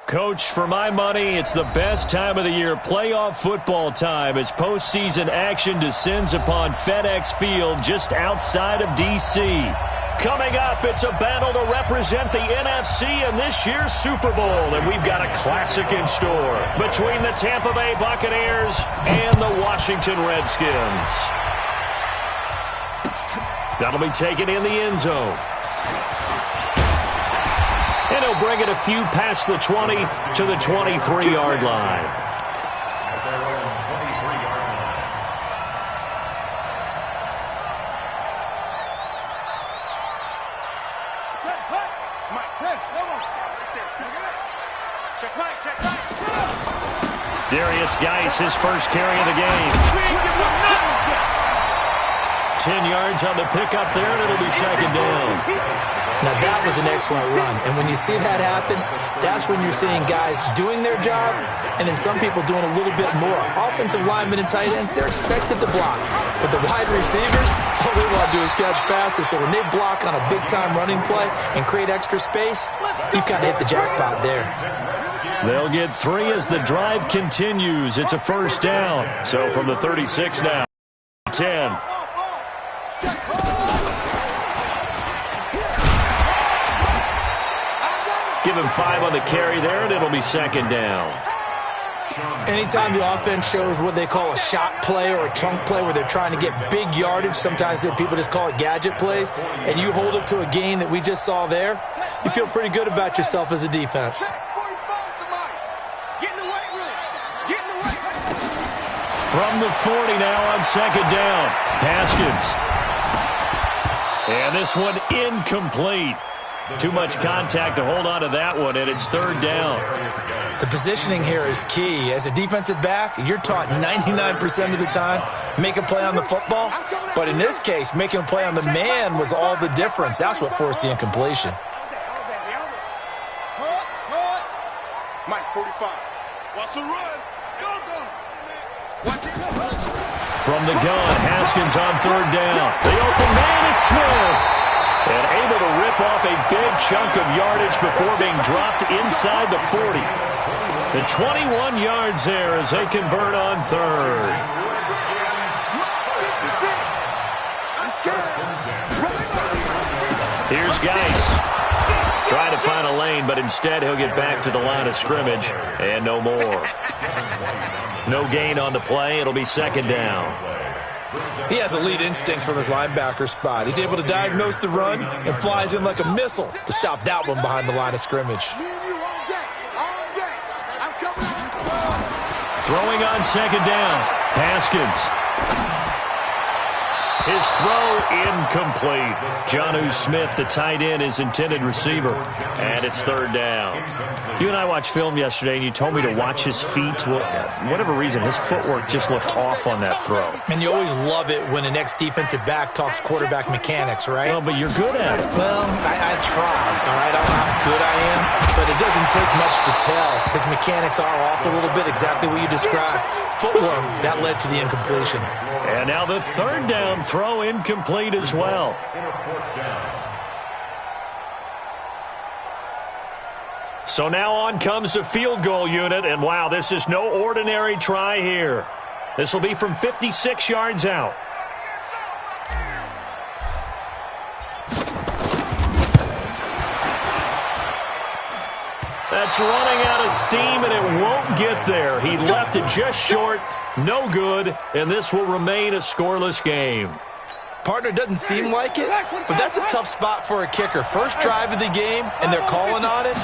Coach, for my money, it's the best time of the year, playoff football time, as postseason action descends upon FedEx Field just outside of D.C. Coming up, it's a battle to represent the NFC in this year's Super Bowl, and we've got a classic in store between the Tampa Bay Buccaneers and the Washington Redskins. That'll be taken in the end zone. And he'll bring it a few past the 20 to the 23-yard line. Darius Geis, his first carry of the game. 10 yards on the pickup there, and it'll be second down. Now, that was an excellent run. And when you see that happen, that's when you're seeing guys doing their job and then some people doing a little bit more. Offensive linemen and tight ends, they're expected to block. But the wide receivers, all they want to do is catch passes. So when they block on a big-time running play and create extra space, you've kind of hit the jackpot there. They'll get 3 as the drive continues. It's a first down. So from the 36 now, 10. Give him 5 on the carry there, and it'll be second down. Anytime the offense shows what they call a shot play or a chunk play where they're trying to get big yardage, sometimes people just call it gadget plays, and you hold it to a gain that we just saw there, you feel pretty good about yourself as a defense. From the 40 now on second down, Haskins. And this one incomplete. Too much contact to hold on to that one, and it's third down. The positioning here is key. As a defensive back, you're taught 99% of the time, make a play on the football. But in this case, making a play on the man was all the difference. That's what forced the incompletion. Mike 45. Watch the run. From the gun, Haskins on third down. The open man is Smith. And able to rip off a big chunk of yardage before being dropped inside the 40. The 21 yards there as they convert on third. Here's Geis. Trying to find a lane, but instead he'll get back to the line of scrimmage. And no more. No gain on the play. It'll be second down. He has elite instincts from his linebacker spot. He's able to diagnose the run and flies in like a missile to stop that one behind the line of scrimmage. Throwing on second down, Haskins. His throw incomplete. Jonnu Smith, the tight end, his intended receiver. And it's third down. You and I watched film yesterday, and you told me to watch his feet. For whatever reason, his footwork just looked off on that throw. And you always love it when the next defensive back talks quarterback mechanics, right? Well, but you're good at it. Well, I try, all right? I don't know how good I am, but it doesn't take much to tell. His mechanics are off a little bit, exactly what you described. Footwork, that led to the incompletion. And now the third down throw incomplete as well. So now on comes the field goal unit, and wow, this is no ordinary try here. This will be from 56 yards out. That's running out of steam, and it won't get there. He left it just short, no good, and this will remain a scoreless game. Partner, doesn't seem like it, but that's a tough spot for a kicker. First drive of the game, and they're calling on it.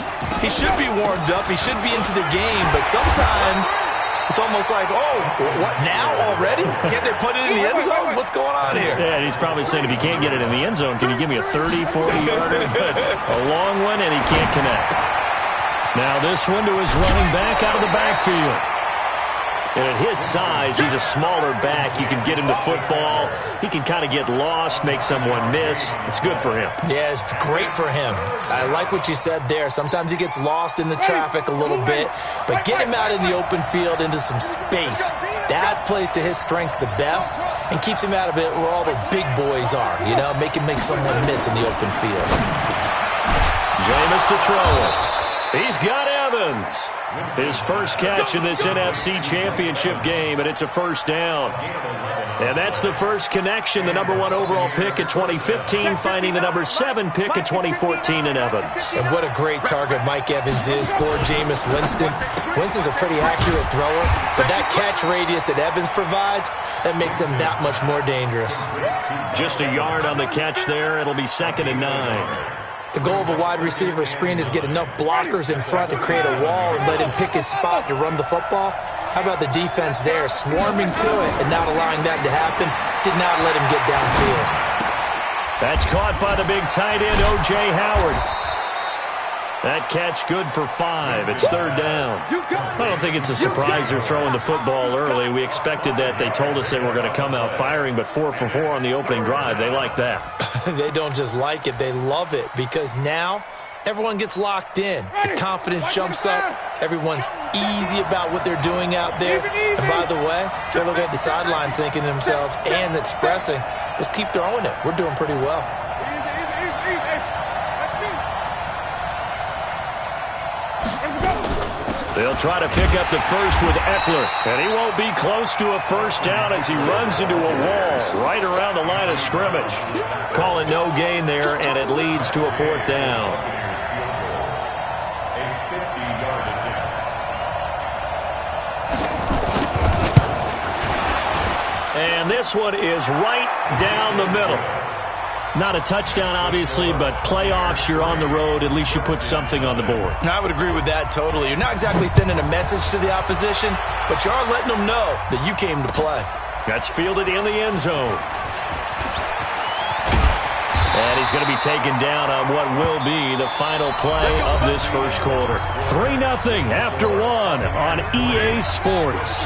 He should be warmed up. He should be into the game, but sometimes it's almost like, oh, what now already? Can't they put it in the end zone? What's going on here? Yeah, and he's probably saying, if you can't get it in the end zone, can you give me a 30, 40-yarder? A long one, and he can't connect. Now this one to his running back out of the backfield. And at his size, he's a smaller back. You can get him to football. He can kind of get lost, make someone miss. It's good for him. Yeah, it's great for him. I like what you said there. Sometimes he gets lost in the traffic a little bit, but get him out in the open field into some space. That plays to his strengths the best and keeps him out of it where all the big boys are, you know, make someone miss in the open field. Jameis to throw it. He's got him. Evans. His first catch in this NFC Championship game, and it's a first down. And that's the first connection, the number 1 overall pick in 2015, finding the number 7 pick in 2014 in Evans. And what a great target Mike Evans is for Jameis Winston. Winston's a pretty accurate thrower, but that catch radius that Evans provides, that makes him that much more dangerous. Just a yard on the catch there. It'll be 2nd and 9. The goal of a wide receiver screen is get enough blockers in front to create a wall and let him pick his spot to run the football. How about the defense there, swarming to it and not allowing that to happen? Did not let him get downfield. That's caught by the big tight end, O.J. Howard. That catch good for 5. It's 3rd down. I don't think it's a surprise they're throwing the football early. We expected that. They told us they were going to come out firing, but 4 for 4 on the opening drive. They like that. They don't just like it. They love it because now everyone gets locked in. The confidence jumps up. Everyone's easy about what they're doing out there. And by the way, they're looking at the sideline thinking to themselves and expressing, let's keep throwing it. We're doing pretty well. They'll try to pick up the first with Eckler, and he won't be close to a first down as he runs into a wall right around the line of scrimmage. Call it no gain there, and it leads to a 4th down. And this one is right down the middle. Not a touchdown, obviously, but playoffs, you're on the road. At least you put something on the board. I would agree with that totally. You're not exactly sending a message to the opposition, but you are letting them know that you came to play. That's fielded in the end zone. And he's going to be taken down on what will be the final play of this first quarter. 3-0 after 1 on EA Sports.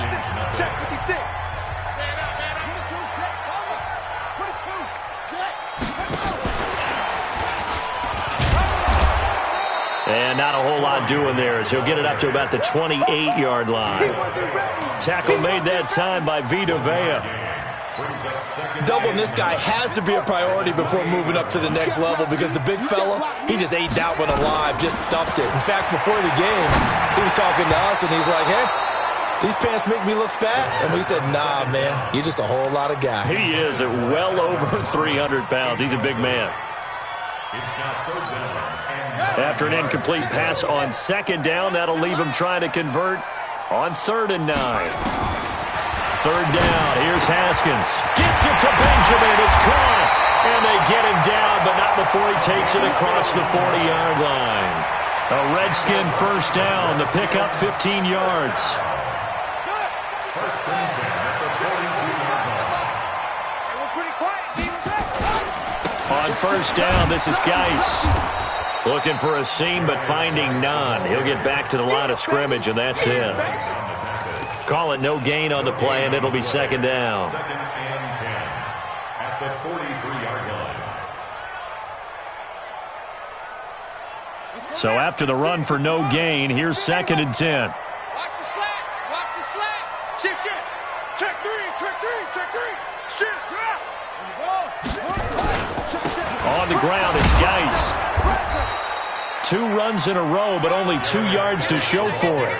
And not a whole lot doing there as he'll get it up to about the 28-yard line. Tackle made that time by Vita Vea. Doubling this guy has to be a priority before moving up to the next level because the big fella, he just ate that one alive, just stuffed it. In fact, before the game, he was talking to us and he's like, hey, these pants make me look fat. And we said, nah, man, you're just a whole lot of guy. He is at well over 300 pounds. He's a big man. After an incomplete pass on 2nd down, that'll leave him trying to convert on 3rd and 9. 3rd down, here's Haskins. Gets it to Benjamin, it's caught. And they get him down, but not before he takes it across the 40-yard line. A Redskin first down, the pickup 15 yards. On 1st down, this is Geis. Looking for a seam, but finding none. He'll get back to the line of scrimmage, and that's it. Call it no gain on the play, and it'll be 2nd down. At the 43-yard line. So after the run for no gain, here's 2nd and 10. Watch the slats. Watch the slat. Shift, shift. Check 3, check 3, check 3. Shift, drop. On the ground, it's Geis. 2 runs in a row, but only 2 yards to show for it.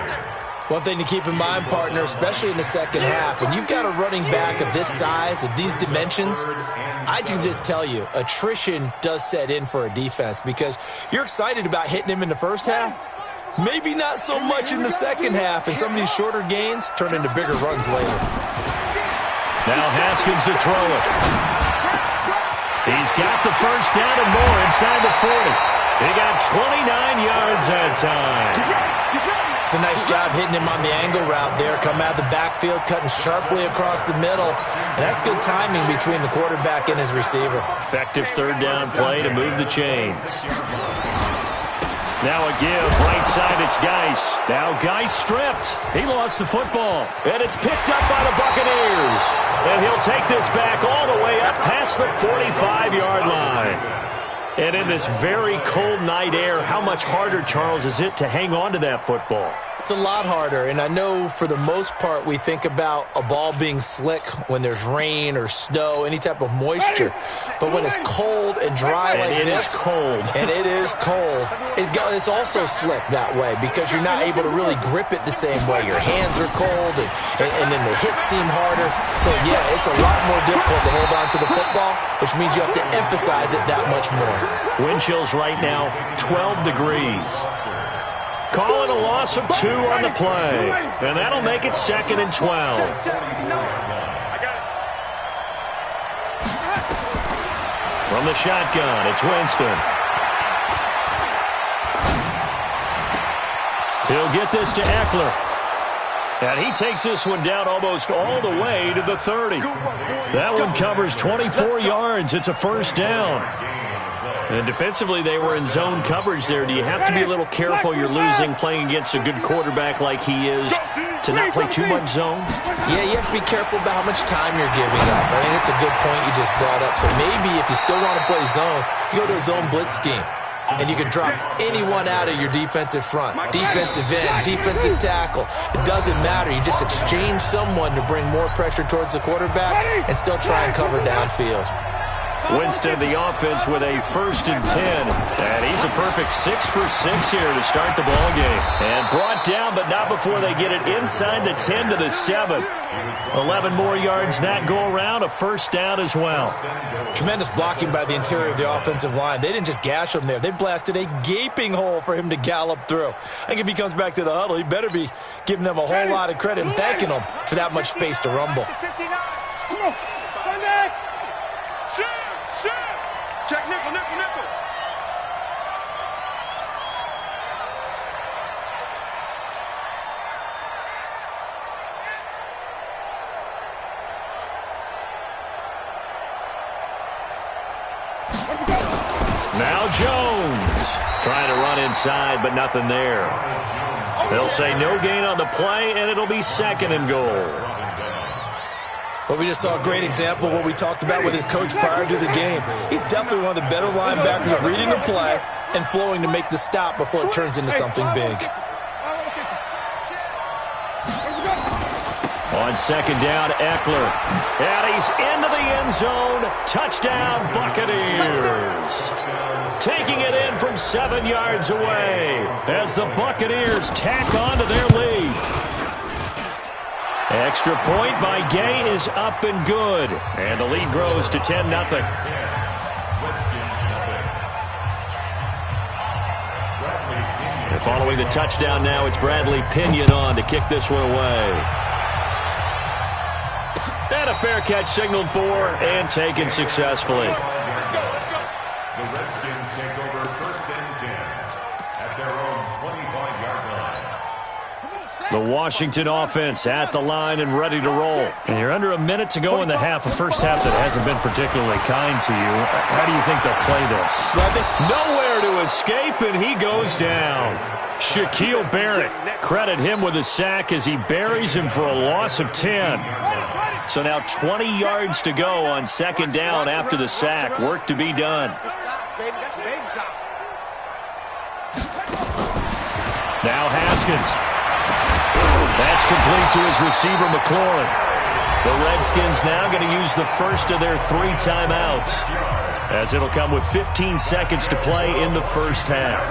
One thing to keep in mind, partner, especially in the second half, when you've got a running back of this size, of these dimensions, I can just tell you, attrition does set in for a defense because you're excited about hitting him in the first half. Maybe not so much in the second half, and some of these shorter gains turn into bigger runs later. Now Haskins to throw it. He's got the first down and more inside the 40. He got 29 yards that time. It's a nice job hitting him on the angle route there. Come out of the backfield, cutting sharply across the middle. And that's good timing between the quarterback and his receiver. Effective 3rd down play to move the chains. Now a give, right side, it's Geis. Now Geis stripped. He lost the football. And it's picked up by the Buccaneers. And he'll take this back all the way up past the 45-yard line. And in this very cold night air, how much harder, Charles, is it to hang on to that football? It's a lot harder, and I know for the most part we think about a ball being slick when there's rain or snow, any type of moisture. But when it's cold and dry like this, and it is cold, it's also slick that way because you're not able to really grip it the same way. Your hands are cold, and then the hits seem harder. So, yeah, it's a lot more difficult to hold on to the football, which means you have to emphasize it that much more. Wind chills right now, 12 degrees. Calling a loss of 2 on the play. And that'll make it 2nd and 12. From the shotgun, it's Winston. He'll get this to Eckler. And he takes this one down almost all the way to the 30. That one covers 24 yards. It's a first down. And defensively, they were in zone coverage there. Do you have to be a little careful? You're losing playing against a good quarterback like he is to not play too much zone? Yeah, you have to be careful about how much time you're giving up. I think it's a good point you just brought up. So maybe if you still want to play zone, you go to a zone blitz scheme. And you can drop anyone out of your defensive front. Defensive end, defensive tackle. It doesn't matter. You just exchange someone to bring more pressure towards the quarterback and still try and cover downfield. Winston, the offense with a 1st and 10. And he's a perfect 6 for 6 here to start the ball game. And brought down, but not before they get it inside the 10 to the 7. 11 more yards that go around, a first down as well. Tremendous blocking by the interior of the offensive line. They didn't just gash him there. They blasted a gaping hole for him to gallop through. I think if he comes back to the huddle, he better be giving them a whole lot of credit and thanking them for that much space to rumble. Check nickel, nickel, nickel. Now Jones trying to run inside, but nothing there. They'll say no gain on the play, and it'll be 2nd and goal. But we just saw a great example of what we talked about with his coach prior to the game. He's definitely one of the better linebackers at reading the play and flowing to make the stop before it turns into something big. On 2nd down, Eckler. And he's into the end zone. Touchdown, Buccaneers. Taking it in from 7 yards away as the Buccaneers tack on to their lead. Extra point by Gay is up and good. And the lead grows to 10-0. And following the touchdown now, it's Bradley Pinion on to kick this one away. And a fair catch signaled for and taken successfully. The Redskins take over 1st and 10 at their own 25-yard line. The Washington offense at the line and ready to roll. And you're under a minute to go in the half. A first half that hasn't been particularly kind to you. How do you think they'll play this? Nowhere to escape, and he goes down. Shaquille Barrett, credit him with a sack as he buries him for a loss of 10. So now 20 yards to go on 2nd down after the sack. Work to be done. Now Haskins. That's complete to his receiver, McLaurin. The Redskins now going to use the first of their 3 timeouts, as it'll come with 15 seconds to play in the first half.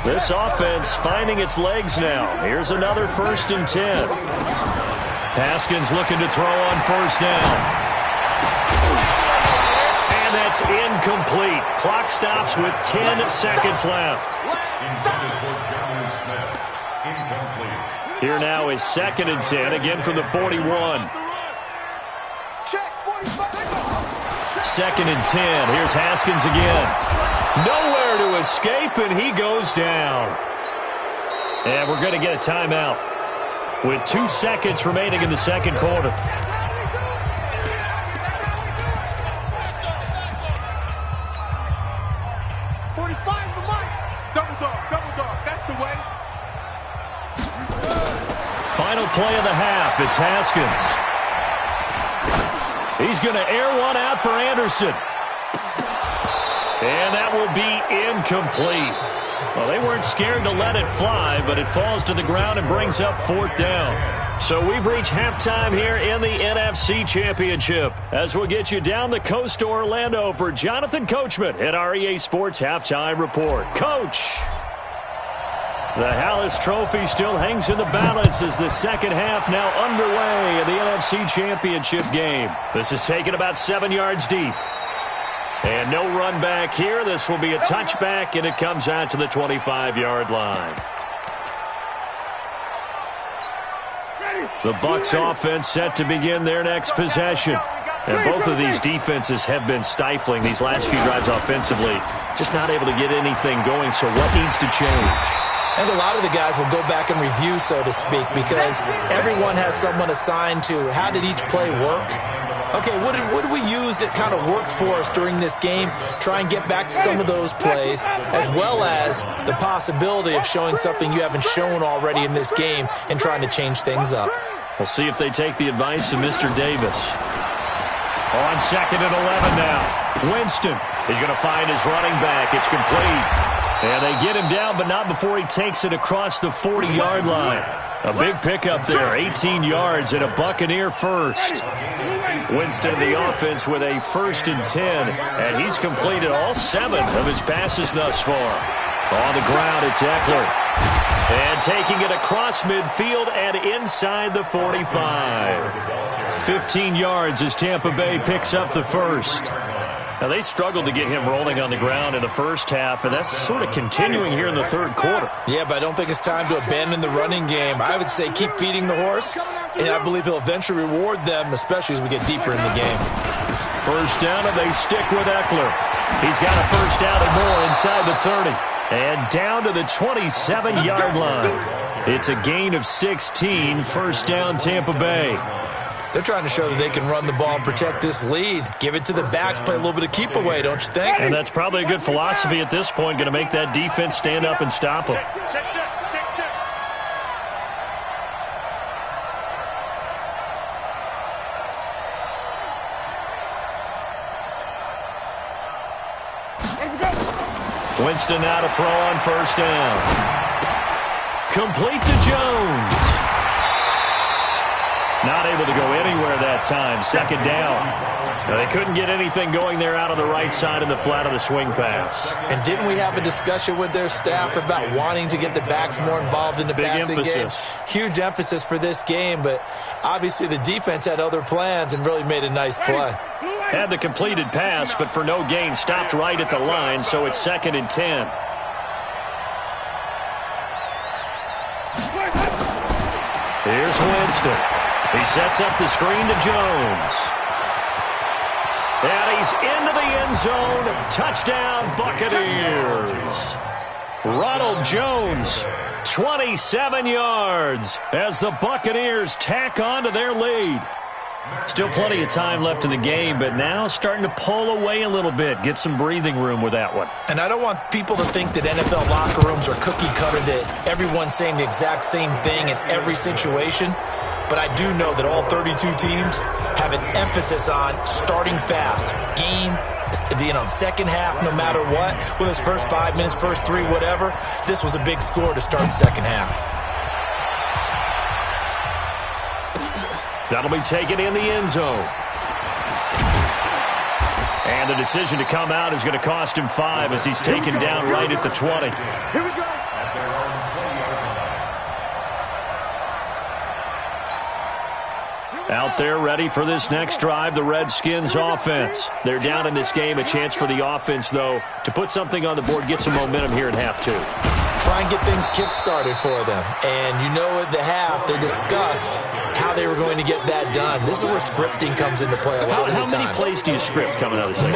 This offense finding its legs now. Here's another 1st and 10. Haskins looking to throw on 1st down. And that's incomplete. Clock stops with 10 seconds left. Here now is 2nd and 10, again from the 41. 2nd and 10. Here's Haskins again. Nowhere to escape, and he goes down. And we're going to get a timeout with 2 seconds remaining in the 2nd quarter. Final play of the half. It's Haskins. He's going to air one out for Anderson. And that will be incomplete. Well, they weren't scared to let it fly, but it falls to the ground and brings up 4th down. So we've reached halftime here in the NFC Championship. As we'll get you down the coast to Orlando for Jonathan Coachman at our EA Sports Halftime Report. Coach! The Hallis Trophy still hangs in the balance as the second half now underway in the NFC Championship game. This is taken about 7 yards deep. And no run back here. This will be a touchback, and it comes out to the 25-yard line. The Bucs offense set to begin their next possession. And both of these defenses have been stifling these last few drives offensively. Just not able to get anything going, so what needs to change? And a lot of the guys will go back and review, so to speak, because everyone has someone assigned to how did each play work. Okay, what did we use that kind of worked for us during this game? Try and get back to some of those plays, as well as the possibility of showing something you haven't shown already in this game and trying to change things up. We'll see if they take the advice of Mr. Davis. On 2nd and 11 now. Winston is going to find his running back. It's complete. And they get him down, but not before he takes it across the 40-yard line. A big pickup there, 18 yards and a Buccaneer first. Winston in the offense with a 1st and 10, and he's completed all 7 of his passes thus far. On the ground, it's Eckler. And taking it across midfield and inside the 45. 15 yards as Tampa Bay picks up the first. Now, they struggled to get him rolling on the ground in the first half, and that's sort of continuing here in the third quarter. Yeah, but I don't think it's time to abandon the running game. I would say keep feeding the horse, and I believe he'll eventually reward them, especially as we get deeper in the game. First down, and they stick with Eckler. He's got a first down and more inside the 30. And down to the 27-yard line. It's a gain of 16, first down Tampa Bay. They're trying to show that they can run the ball and protect this lead. Give it to the backs, play a little bit of keep away, don't you think? And that's probably a good philosophy at this point, going to make that defense stand up and stop them. Winston now to throw on first down. Complete to Jones. Not able to go anywhere that time. Second down. Now, they couldn't get anything going there out on the right side in the flat of the swing pass. And didn't we have a discussion with their staff about wanting to get the backs more involved in the passing game? Huge emphasis for this game, but obviously the defense had other plans and really made a nice play. Had the completed pass, but for no gain, stopped right at the line, so it's 2nd and 10. Here's Winston. He sets up the screen to Jones. And he's into the end zone. Touchdown, Buccaneers. Ronald Jones, 27 yards as the Buccaneers tack on to their lead. Still plenty of time left in the game, but now starting to pull away a little bit. Get some breathing room with that one. And I don't want people to think that NFL locker rooms are cookie cutter, that everyone's saying the exact same thing in every situation. But I do know that all 32 teams have an emphasis on starting fast. Game, second half, no matter what. Whether it's first 5 minutes, first 3, whatever. This was a big score to start second half. That'll be taken in the end zone. And the decision to come out is going to cost him 5 as he's taken down right at the 20. Here we go. Out there ready for this next drive, the Redskins offense. They're down in this game. A chance for the offense, though, to put something on the board, get some momentum here in half 2. Try and get things kick-started for them. And you know at the half, they discussed how they were going to get that done. This is where scripting comes into play a lot of the time. How many plays do you script coming out of the second?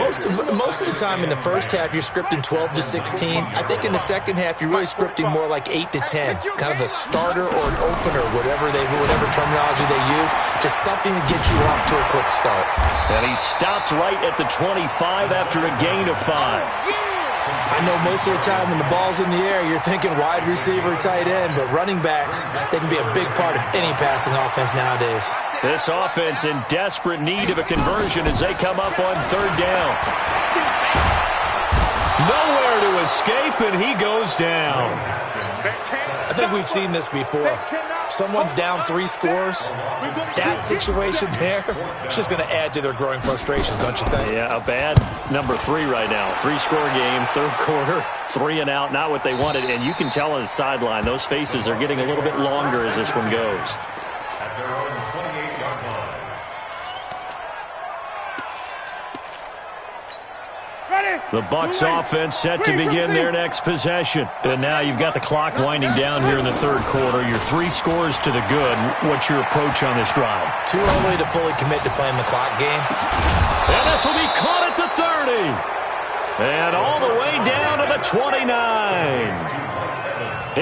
Most of the time in the first half, you're scripting 12 to 16. I think in the second half, you're really scripting more like 8 to 10. Kind of a starter or an opener, whatever terminology they use. Just something to get you off to a quick start. And he stopped right at the 25 after a gain of 5. I know most of the time when the ball's in the air, you're thinking wide receiver, tight end, but running backs, they can be a big part of any passing offense nowadays. This offense in desperate need of a conversion as they come up on third down. Nowhere to escape, and he goes down. I think we've seen this before. Someone's down 3 scores. That situation there, it's just going to add to their growing frustrations, don't you think? Yeah, a bad number 3 right now. 3-score game, third quarter, 3 and out, not what they wanted. And you can tell on the sideline, those faces are getting a little bit longer as this one goes. At their own 28-yard line. The Bucs offense set to begin their next possession. And now you've got the clock winding down here in the third quarter. Your 3 scores to the good. What's your approach on this drive? Too early to fully commit to playing the clock game. And this will be caught at the 30. And all the way down to the 29.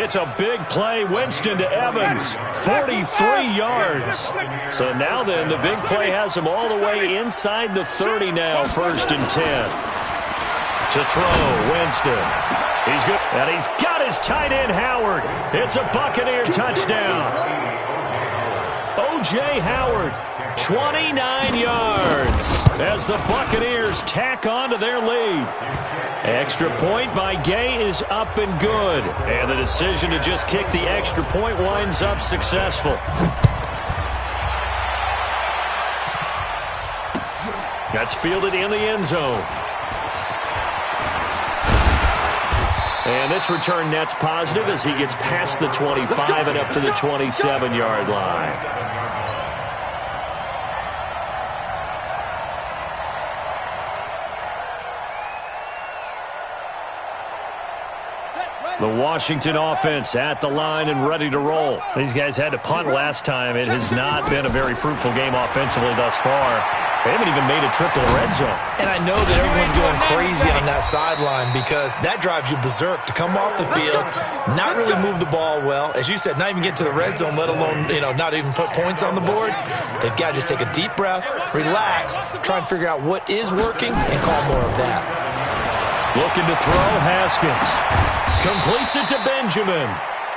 It's a big play. Winston to Evans. 43 yards. So now then, the big play has him all the way inside the 30 now. 1st and 10. To throw, Winston. He's good. And he's got his tight end, Howard. It's a Buccaneer touchdown. O.J. Howard, 29 yards as the Buccaneers tack on to their lead. Extra point by Gay is up and good. And the decision to just kick the extra point winds up successful. That's fielded in the end zone. And this return net's positive as he gets past the 25 and up to the 27-yard line. The Washington offense at the line and ready to roll. These guys had to punt last time. It has not been a very fruitful game offensively thus far. They haven't even made a trip to the red zone. And I know that everyone's going crazy on that sideline because that drives you berserk to come off the field, not really move the ball well. As you said, not even get to the red zone, let alone, not even put points on the board. They've got to just take a deep breath, relax, try and figure out what is working, and call more of that. Looking to throw, Haskins. Completes it to Benjamin.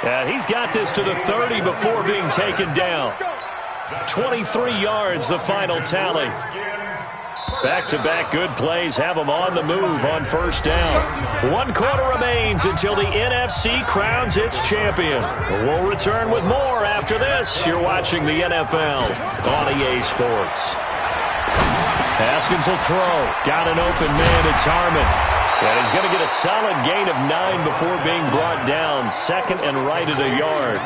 And he's got this to the 30 before being taken down. 23 yards, the final tally. Back-to-back good plays have them on the move on 1st down. 1 quarter remains until the NFC crowns its champion. We'll return with more after this. You're watching the NFL on EA Sports. Haskins will throw. Got an open man. It's Harmon. And he's going to get a solid gain of 9 before being brought down. 2nd and right at a yard.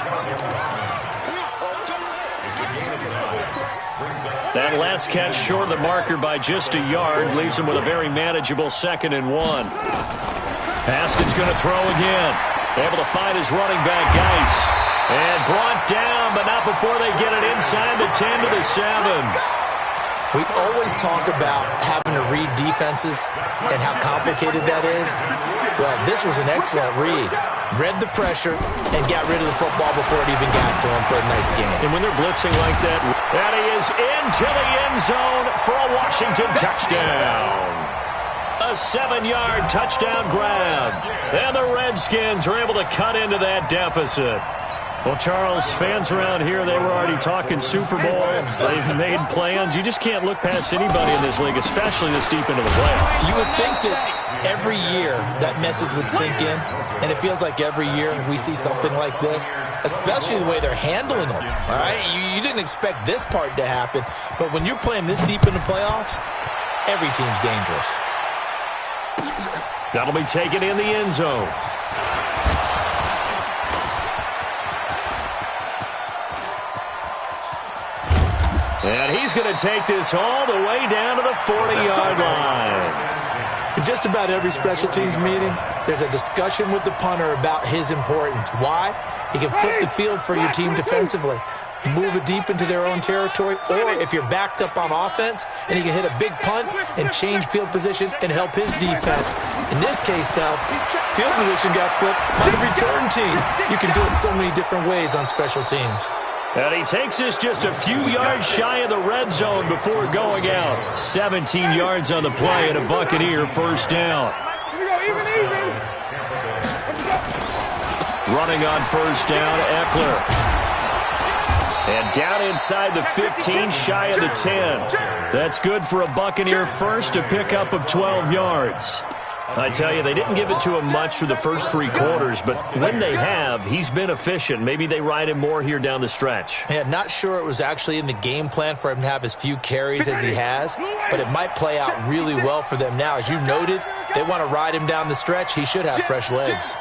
That last catch short of the marker by just a yard leaves him with a very manageable 2nd and 1. Haskins going to throw again. Able to find his running back, Geis. And brought down, but not before they get it inside the 10 to the 7. We always talk about having to read defenses and how complicated that is. Well, this was an excellent read. Read the pressure and got rid of the football before it even got to him for a nice game. And when they're blitzing like that, and he is into the end zone for a Washington touchdown. A 7-yard touchdown grab. And the Redskins are able to cut into that deficit. Well, Charles, fans around here, they were already talking Super Bowl. They've made plans. You just can't look past anybody in this league, especially this deep into the playoffs. You would think that every year that message would sink in, and it feels like every year we see something like this, especially the way they're handling them. All right, you didn't expect this part to happen, but when you're playing this deep in the playoffs, every team's dangerous. That'll be taken in the end zone. And he's going to take this all the way down to the 40-yard line. In just about every special teams meeting, there's a discussion with the punter about his importance. Why? He can flip the field for your team defensively, move it deep into their own territory, or if you're backed up on offense, and he can hit a big punt and change field position and help his defense. In this case, though, field position got flipped by the return team. You can do it so many different ways on special teams. And he takes this just a few yards shy of the red zone before going out. 17 yards on the play and a Buccaneer 1st down. Running on 1st down, Eckler. And down inside the 15, shy of the 10. That's good for a Buccaneer 1st, a pickup of 12 yards. I tell you, they didn't give it to him much through the first 3 quarters, but when they have, he's been efficient. Maybe they ride him more here down the stretch. Yeah, not sure it was actually in the game plan for him to have as few carries as he has, but it might play out really well for them now. As you noted, they want to ride him down the stretch. He should have fresh legs.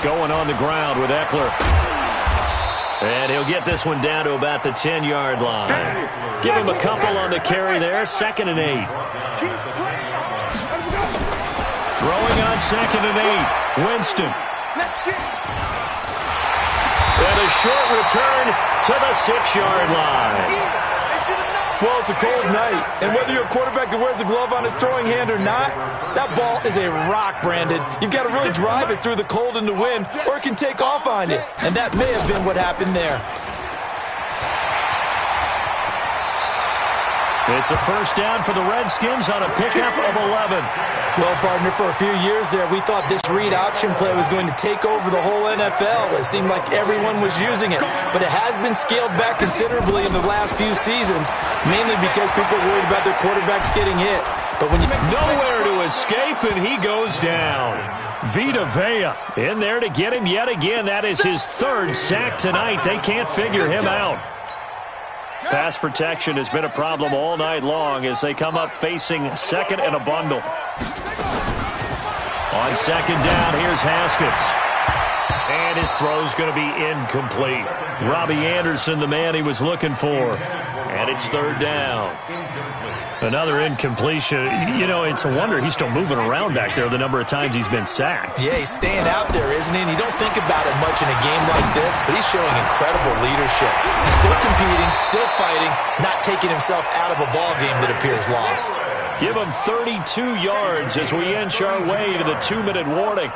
Going on the ground with Eckler. And he'll get this one down to about the 10-yard line. Give him a couple on the carry there, 2nd and 8. Throwing on 2nd and 8, Winston. And a short return to the 6-yard line. Well, it's a cold night, and whether you're a quarterback that wears a glove on his throwing hand or not, that ball is a rock, Brandon. You've got to really drive it through the cold and the wind, or it can take off on you. And that may have been what happened there. It's a first down for the Redskins on a pickup of 11. Well, partner, for a few years there, we thought this read option play was going to take over the whole NFL. It seemed like everyone was using it, but it has been scaled back considerably in the last few seasons, mainly because people are worried about their quarterbacks getting hit. But when you nowhere to escape, and he goes down. Vita Vea in there to get him yet again. That is his 3rd sack tonight. They can't figure him out. Pass protection has been a problem all night long as they come up facing 2nd and a bundle. On 2nd down, here's Haskins. And his throw's going to be incomplete. Robbie Anderson, the man he was looking for. And it's 3rd down. Another incompletion. You know, it's a wonder he's still moving around back there the number of times he's been sacked. Yeah, he's staying out there, isn't he? And you don't think about it much in a game like this, but he's showing incredible leadership. Still competing, still fighting, not taking himself out of a ball game that appears lost. Give him 32 yards as we inch our way to the 2-minute warning.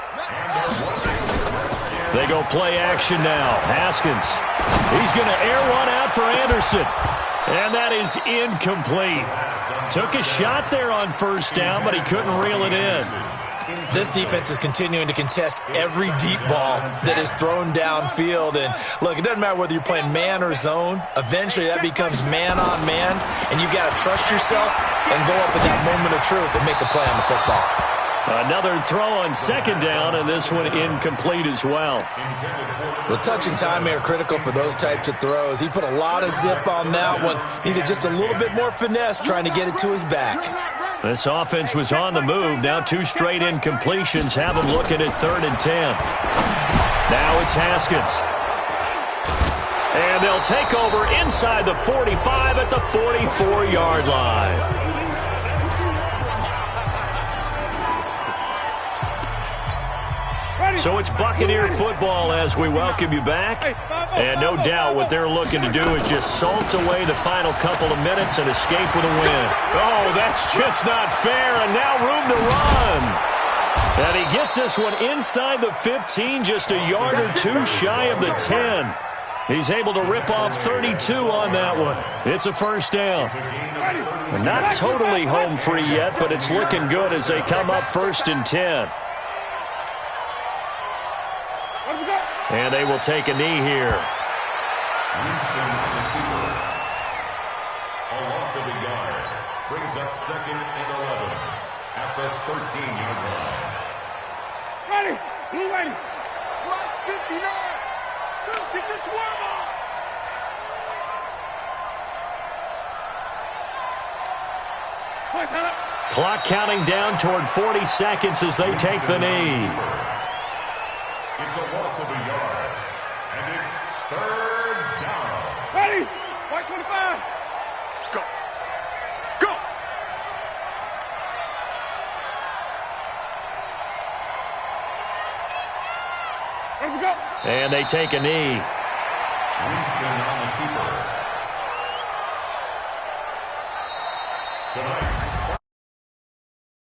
They go play action now. Haskins. He's going to air one out for Anderson. And that is incomplete. Took a shot there on 1st down, but he couldn't reel it in. This defense is continuing to contest every deep ball that is thrown downfield. And, look, it doesn't matter whether you're playing man or zone. Eventually, that becomes man-on-man, and you've got to trust yourself and go up in that moment of truth and make a play on the football. Another throw on 2nd down, and this one incomplete as well. The touch and time are critical for those types of throws. He put a lot of zip on that one. Needed just a little bit more finesse trying to get it to his back. This offense was on the move. Now 2 straight incompletions have him looking at 3rd and 10. Now it's Haskins. And they'll take over inside the 45 at the 44-yard line. So it's Buccaneer football as we welcome you back. And no doubt what they're looking to do is just salt away the final couple of minutes and escape with a win. Oh, that's just not fair, and now room to run. And he gets this one inside the 15, just a yard or 2 shy of the 10. He's able to rip off 32 on that one. It's a first down. Not totally home free yet, but it's looking good as they come up 1st and 10. And they will take a knee here. A loss of a yard brings up 2nd and 11 at the 13-yard line. Ready, blue ready. Block 59. Get your swarm on. Clock counting down toward 40 seconds as they take the knee. It's a loss of a yard, and it's 3rd down. Ready? White 25. Go. Go. Where we go? And they take a knee. Winston on the keeper. Tonight,